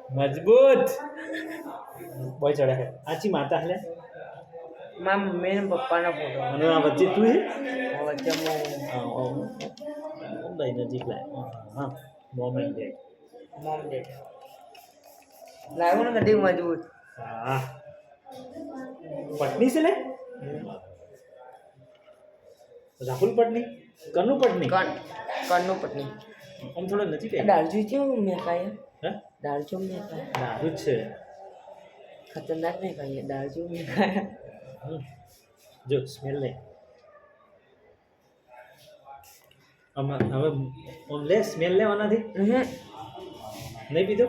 મજબૂત બોય ચડે છે આચી માતા હલે મારા મમ્મી ને પપ્પાનો ફોટો અને આ વચ્ચે તું વચ્ચે હે ભાઈ નજીક લાય હા mom and dad mom dad લાગ્યું ને કદી મજબૂત હા પટની છે લે રાહુલ પટની કનું પટની કણનું પત્ની આમ થોડો નજીક આય દારજુ કેવું મેં કાય હે દારજુ મેં કાય દારૂ જ છે ખતરનાક નહીં કાય દારજુ મેં કાય જો સ્મેલ લે આમાં હવે ઓમ લે સ્મેલ લેવાનાથી નહીં પીધો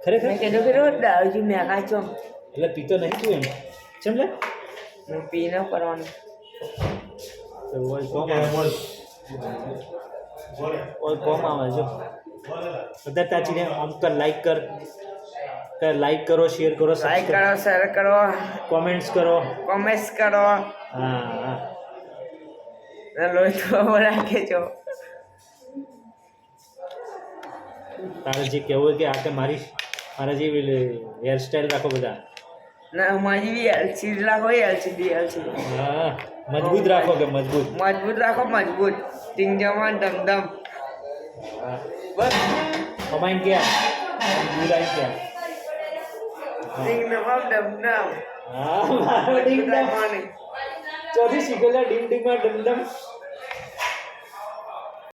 ખરેખર મેં કીધું કે દારજુ મેં કાય છો એટલે પીતો નહીં તું એમ ચમ લે હું પી ન કરવાનું તો ઓય કોમ આવે ઓય કોમ આવે જો બધા તાચીને આમ કર લાઈક કરો શેર કરો લાઈક કરો શેર કરો કોમેન્ટ્સ કરો કોમેન્ટ્સ કરો હા લોહી તો રાખે છો તારે જે કહેવું હોય કે આ કે મારા જેવી હેરસ્ટાઈલ રાખો બધા ના મારી બી એલસીડી રાખો એલસીડી હા મજબૂત રાખો કે મજબૂત રાખો મજબૂત ટીંગજામાં ધમધમ હા બસ કમાઈને ગયા બુલાઈ ગયા ટીંગજામાં ધમધમ હા મારો ડીમ ડમ ચોથી શીખેલા ડીમ ડીમમાં ડમ ડમ